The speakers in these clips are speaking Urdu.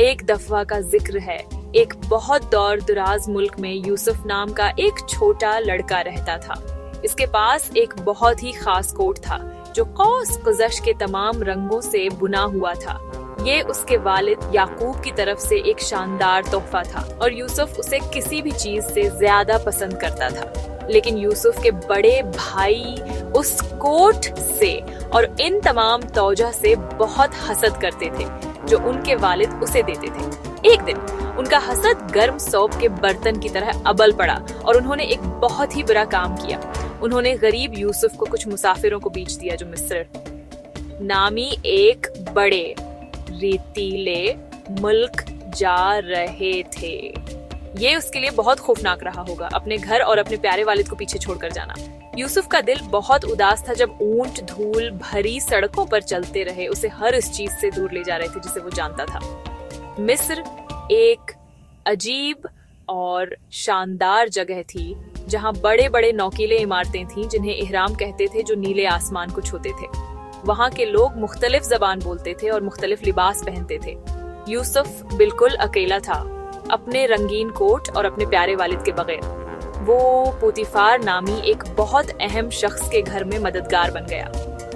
ایک دفعہ کا ذکر ہے، ایک بہت دور دراز ملک میں یوسف نام کا ایک چھوٹا لڑکا رہتا تھا۔ اس کے پاس ایک بہت ہی خاص کوٹ تھا جو قوس قزح کے تمام رنگوں سے بنا ہوا تھا۔ یہ اس کے والد یعقوب کی طرف سے ایک شاندار تحفہ تھا اور یوسف اسے کسی بھی چیز سے زیادہ پسند کرتا تھا۔ لیکن یوسف کے بڑے بھائی اس کوٹ سے اور ان تمام توجہ سے بہت حسد کرتے تھے جو ان کے والد اسے دیتے تھے۔ ایک دن ان کا حسد گرم سوپ کے برتن کی طرح ابل پڑا اور انہوں نے ایک بہت ہی برا کام کیا۔ انہوں نے غریب یوسف کو کچھ مسافروں کو بیچ دیا جو مصر نامی ایک بڑے ریتیلے ملک جا رہے تھے۔ یہ اس کے لیے بہت خوفناک رہا ہوگا، اپنے گھر اور اپنے پیارے والد کو پیچھے چھوڑ کر جانا۔ یوسف کا دل بہت اداس تھا جب اونٹ دھول بھری سڑکوں پر چلتے رہے اسے ہر اس چیز سے دور لے جا رہے تھے جسے وہ جانتا تھا۔ مصر ایک عجیب اور شاندار جگہ تھی جہاں بڑے بڑے نوکیلے عمارتیں تھیں جنہیں اہرام کہتے تھے جو نیلے آسمان کو چھوتے تھے۔ وہاں کے لوگ مختلف زبان بولتے تھے اور مختلف لباس پہنتے تھے۔ یوسف بالکل اکیلا تھا، اپنے رنگین کوٹ اور اپنے پیارے والد کے بغیر۔ وہ پوتیفار نامی ایک بہت اہم شخص کے گھر میں مددگار بن گیا۔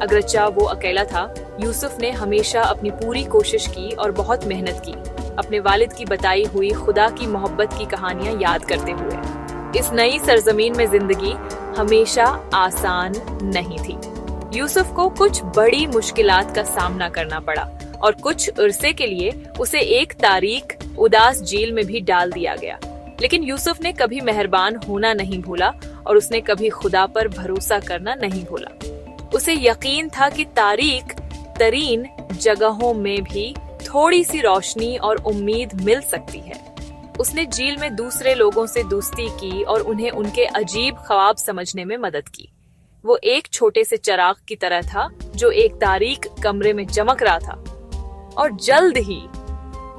اگرچہ وہ اکیلا تھا، یوسف نے ہمیشہ اپنی پوری کوشش کی اور بہت محنت کی، اپنے والد کی بتائی ہوئی خدا کی محبت کی کہانیاں یاد کرتے ہوئے۔ اس نئی سرزمین میں زندگی ہمیشہ آسان نہیں تھی۔ یوسف کو کچھ بڑی مشکلات کا سامنا کرنا پڑا اور کچھ عرصے کے لیے اسے ایک تاریک اداس جیل میں بھی ڈال دیا گیا۔ لیکن یوسف نے کبھی مہربان ہونا نہیں بھولا اور اس نے کبھی خدا پر بھروسہ کرنا نہیں بھولا۔ اسے یقین تھا کہ تاریک ترین جگہوں میں بھی تھوڑی سی روشنی اور امید مل سکتی ہے۔ اس نے جیل میں دوسرے لوگوں سے دوستی کی اور انہیں ان کے عجیب خواب سمجھنے میں مدد کی۔ وہ ایک چھوٹے سے چراغ کی طرح تھا جو ایک تاریک کمرے میں چمک رہا تھا، اور جلد ہی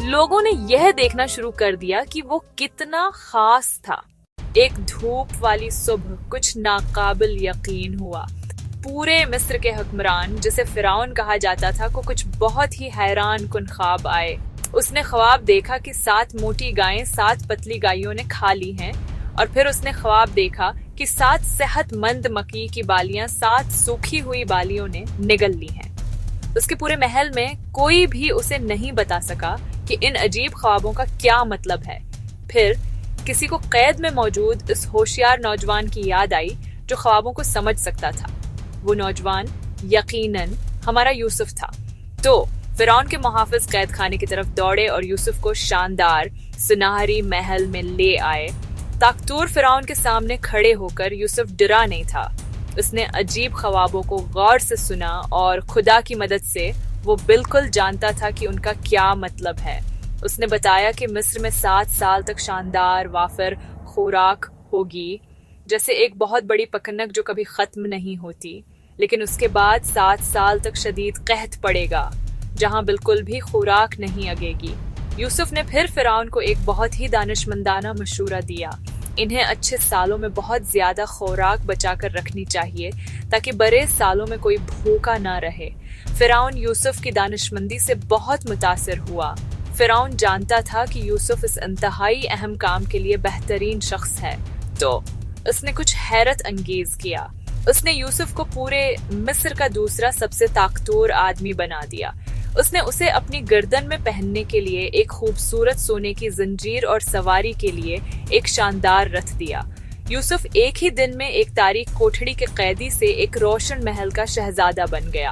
لوگوں نے یہ دیکھنا شروع کر دیا کہ وہ کتنا خاص تھا۔ ایک دھوپ والی صبح کچھ ناقابل یقین ہوا۔ پورے مصر کے حکمران جسے فرعون کہا جاتا تھا کو کچھ بہت ہی حیران کن خواب آئے۔ اس نے خواب دیکھا کہ 7 موٹی گائیں 7 پتلی گائیوں نے کھا لی ہیں، اور پھر اس نے خواب دیکھا کہ 7 صحت مند مکئی کی بالیاں 7 سوکھی ہوئی بالیوں نے نگل لی ہیں۔ اس کے پورے محل میں کوئی بھی اسے نہیں بتا سکا کہ ان عجیب خوابوں کا کیا مطلب ہے۔ پھر کسی کو قید میں موجود اس ہوشیار نوجوان کی یاد آئی جو خوابوں کو سمجھ سکتا تھا۔ وہ نوجوان یقیناً ہمارا یوسف تھا۔ تو فرعون کے محافظ قید خانے کی طرف دوڑے اور یوسف کو شاندار سنہری محل میں لے آئے۔ طاقتور فرعون کے سامنے کھڑے ہو کر یوسف ڈرا نہیں تھا۔ اس نے عجیب خوابوں کو غور سے سنا اور خدا کی مدد سے وہ بالکل جانتا تھا کہ ان کا کیا مطلب ہے۔ اس نے بتایا کہ مصر میں 7 سال تک شاندار وافر خوراک ہوگی، جیسے ایک بہت بڑی پکنک جو کبھی ختم نہیں ہوتی، لیکن اس کے بعد 7 سال تک شدید قحط پڑے گا جہاں بالکل بھی خوراک نہیں اگے گی۔ یوسف نے پھر فرعون کو ایک بہت ہی دانشمندانہ مشورہ دیا۔ انہیں اچھے سالوں میں بہت زیادہ خوراک بچا کر رکھنی چاہیے تاکہ برے سالوں میں کوئی بھوکا نہ رہے۔ فرعون یوسف کی دانشمندی سے بہت متاثر ہوا۔ فرعون جانتا تھا کہ یوسف اس انتہائی اہم کام کے لیے بہترین شخص ہے، تو اس نے کچھ حیرت انگیز کیا۔ اس نے یوسف کو پورے مصر کا دوسرا سب سے طاقتور آدمی بنا دیا۔ اس نے اسے اپنی گردن میں پہننے کے لیے ایک خوبصورت سونے کی زنجیر اور سواری کے لیے ایک شاندار رتھ دیا۔ یوسف ایک ہی دن میں ایک تاریک کوٹھڑی کے قیدی سے ایک روشن محل کا شہزادہ بن گیا۔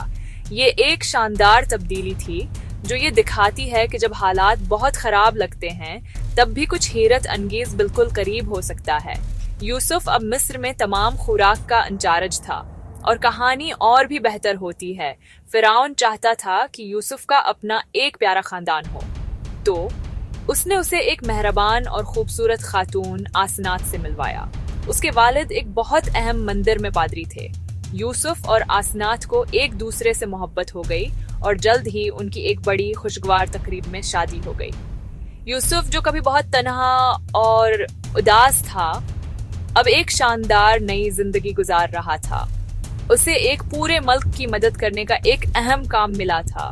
یہ ایک شاندار تبدیلی تھی جو یہ دکھاتی ہے کہ جب حالات بہت خراب لگتے ہیں تب بھی کچھ حیرت انگیز بالکل قریب ہو سکتا ہے۔ یوسف اب مصر میں تمام خوراک کا انچارج تھا، اور کہانی اور بھی بہتر ہوتی ہے۔ فرعون چاہتا تھا کہ یوسف کا اپنا ایک پیارا خاندان ہو، تو اس نے اسے ایک مہربان اور خوبصورت خاتون آسنات سے ملوایا۔ اس کے والد ایک بہت اہم مندر میں پادری تھے۔ یوسف اور آسنات کو ایک دوسرے سے محبت ہو گئی اور جلد ہی ان کی ایک بڑی خوشگوار تقریب میں شادی ہو گئی۔ یوسف جو کبھی بہت تنہا اور اداس تھا، اب ایک شاندار نئی زندگی گزار رہا تھا۔ اسے ایک پورے ملک کی مدد کرنے کا ایک اہم کام ملا تھا۔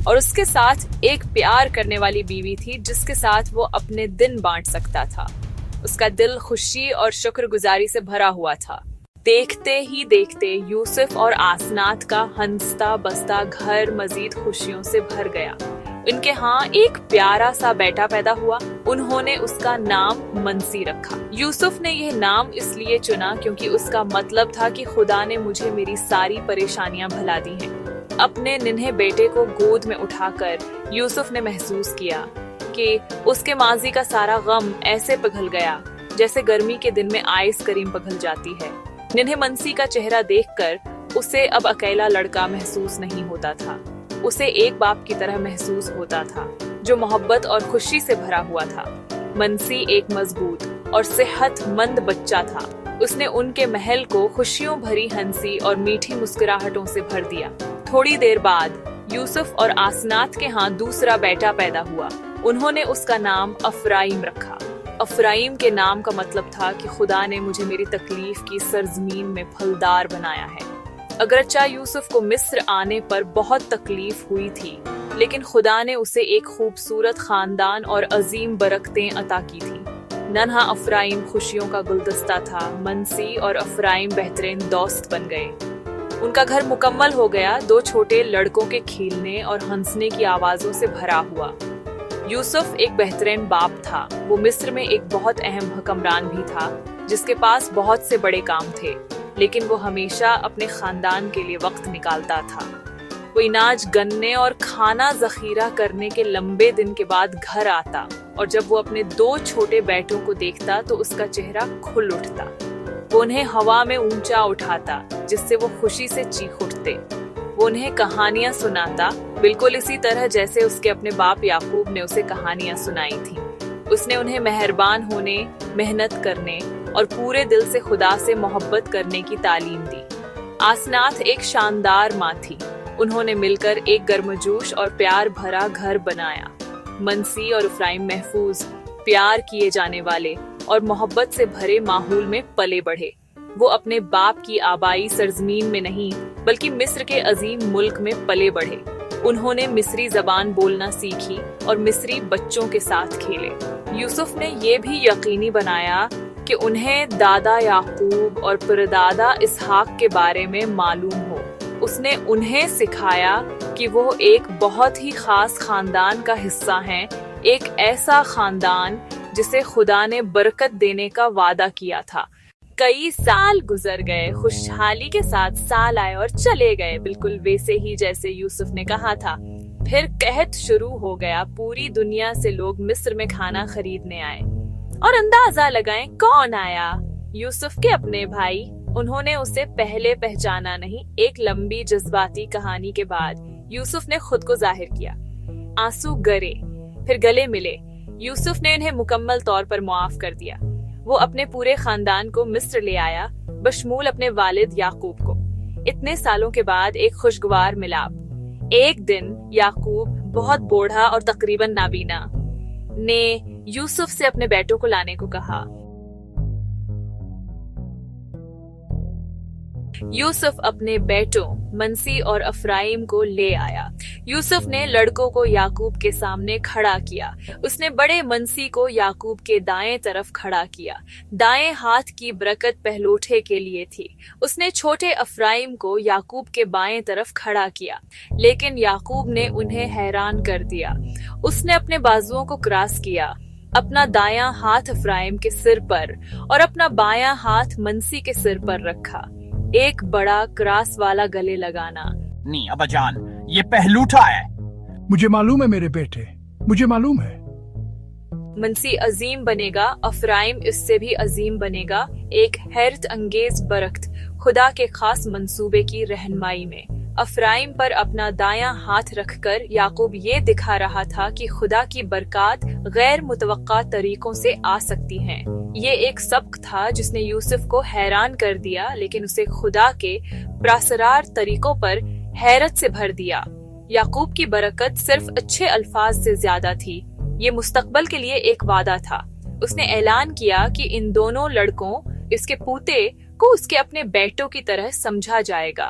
اور اس کے ساتھ ایک پیار کرنے والی بیوی تھی جس کے ساتھ وہ اپنے دن بانٹ سکتا تھا۔ اس کا دل خوشی اور شکر گزاری سے بھرا ہوا تھا۔ دیکھتے ہی دیکھتے یوسف اور آسنات کا ہنستا بستا گھر مزید خوشیوں سے بھر گیا۔ ان کے ہاں ایک پیارا سا بیٹا پیدا ہوا۔ انہوں نے اس کا نام منسی رکھا۔ یوسف نے یہ نام اس لیے چنا کیونکہ اس کا مطلب تھا کہ خدا نے مجھے میری ساری پریشانیاں بھلا دی ہیں۔ اپنے ننھے بیٹے کو گود میں اٹھا کر یوسف نے محسوس کیا کہ اس کے ماضی کا سارا غم ایسے پگھل گیا جیسے گرمی کے دن میں آئس کریم پگھل جاتی ہے۔ ننھے منسی کا چہرہ دیکھ کر اسے اب اکیلا لڑکا محسوس نہیں ہوتا تھا۔ اسے ایک باپ کی طرح محسوس ہوتا تھا جو محبت اور خوشی سے بھرا ہوا تھا۔ منسی ایک مضبوط اور صحت مند بچہ تھا۔ اس نے ان کے محل کو خوشیوں بھری ہنسی اور میٹھی مسکراہٹوں سے بھر دیا۔ تھوڑی دیر بعد یوسف اور آسنات کے ہاں دوسرا بیٹا پیدا ہوا۔ انہوں نے اس کا نام افرائیم رکھا۔ افرائیم کے نام کا مطلب تھا کہ خدا نے مجھے میری تکلیف کی سرزمین میں پھلدار بنایا ہے۔ اگرچہ یوسف کو مصر آنے پر بہت تکلیف ہوئی تھی، لیکن خدا نے اسے ایک خوبصورت خاندان اور عظیم برکتیں عطا کی تھی۔ ننھا افرائیم خوشیوں کا گلدستہ تھا۔ منسی اور افرائیم بہترین دوست بن گئے۔ ان کا گھر مکمل ہو گیا، دو چھوٹے لڑکوں کے کھیلنے اور ہنسنے کی آوازوں سے بھرا ہوا۔ یوسف ایک بہترین باپ تھا۔ وہ مصر میں ایک بہت اہم حکمران بھی تھا جس کے پاس بہت سے بڑے کام تھے، لیکن وہ ہمیشہ اپنے خاندان کے لیے وقت نکالتا تھا۔ وہ اناج گننے اور کھانا ذخیرہ کرنے کے لمبے دن کے بعد گھر آتا، اور جب وہ اپنے دو چھوٹے بیٹوں کو دیکھتا تو اس کا چہرہ کھل اٹھتا۔ وہ انہیں ہوا میں اونچا اٹھاتا جس سے وہ خوشی سے چیخ اٹھتے۔ وہ انہیں کہانیاں سناتا، بالکل اسی طرح جیسے اس کے اپنے باپ یعقوب نے اسے کہانیاں سنائی تھیں۔ اس نے انہیں مہربان ہونے، محنت کرنے اور پورے دل سے خدا سے محبت کرنے کی تعلیم دی۔ آسنات ایک شاندار ماں تھی۔ انہوں نے مل کر ایک گرمجوش اور پیار بھرا گھر بنایا۔ منسی اور افرائیم محفوظ، پیار کیے جانے والے اور محبت سے بھرے ماحول میں پلے بڑھے۔ وہ اپنے باپ کی آبائی سرزمین میں نہیں بلکہ مصر کے عظیم ملک میں پلے بڑھے۔ انہوں نے مصری زبان بولنا سیکھی اور مصری بچوں کے ساتھ کھیلے۔ یوسف نے یہ بھی یقینی بنایا کہ انہیں دادا یعقوب اور پردادا اسحاق کے بارے میں معلوم ہو۔ اس نے انہیں سکھایا کہ وہ ایک بہت ہی خاص خاندان کا حصہ ہیں، ایک ایسا خاندان جسے خدا نے برکت دینے کا وعدہ کیا تھا۔ کئی سال گزر گئے، خوشحالی کے ساتھ سال آئے اور چلے گئے، بالکل ویسے ہی جیسے یوسف نے کہا تھا۔ پھر قحط شروع ہو گیا۔ پوری دنیا سے لوگ مصر میں کھانا خریدنے آئے، اور اندازہ لگائیں کون آیا؟ یوسف کے اپنے بھائی۔ انہوں نے اسے پہلے پہچانا نہیں۔ ایک لمبی جذباتی کہانی کے بعد یوسف نے خود کو ظاہر کیا۔ آنسو گرے، پھر گلے ملے۔ یوسف نے انہیں مکمل طور پر معاف کر دیا۔ وہ اپنے پورے خاندان کو مصر لے آیا، بشمول اپنے والد یعقوب کو۔ اتنے سالوں کے بعد ایک خوشگوار ملاپ۔ ایک دن یعقوب، بہت بوڑھا اور تقریباً نابینا، نے یوسف سے اپنے بیٹوں کو لانے کو کہا۔ یوسف اپنے بیٹوں منسی اور افرائیم کو لے آیا۔ یوسف نے لڑکوں کو یعقوب کے سامنے کھڑا کیا۔ اس نے بڑے منسی کو یعقوب کے دائیں طرف کھڑا کیا۔ دائیں ہاتھ کی برکت پہلوٹے کے لیے تھی۔ اس نے چھوٹے افرائیم کو یعقوب کے بائیں طرف کھڑا کیا، لیکن یعقوب نے انہیں حیران کر دیا۔ اس نے اپنے بازوؤں کو کراس کیا، اپنا دایاں ہاتھ افرائیم کے سر پر اور اپنا بایاں ہاتھ منسی کے سر پر رکھا۔ ایک بڑا کراس والا گلے لگانا۔ نہیں ابا جان، یہ پہلوٹا ہے۔ مجھے معلوم ہے میرے بیٹے، مجھے معلوم ہے۔ منسی عظیم بنے گا، افرائیم اس سے بھی عظیم بنے گا۔ ایک حیرت انگیز برکت خدا کے خاص منصوبے کی رہنمائی میں۔ افرائیم پر اپنا دایاں ہاتھ رکھ کر یعقوب یہ دکھا رہا تھا کہ خدا کی برکات غیر متوقع طریقوں سے آ سکتی ہیں۔ یہ ایک سبق تھا جس نے یوسف کو حیران کر دیا، لیکن اسے خدا کے پراسرار طریقوں پر حیرت سے بھر دیا۔ یعقوب کی برکت صرف اچھے الفاظ سے زیادہ تھی، یہ مستقبل کے لیے ایک وعدہ تھا۔ اس نے اعلان کیا کہ ان دونوں لڑکوں، اس کے پوتے کو اس کے اپنے بیٹوں کی طرح سمجھا جائے گا۔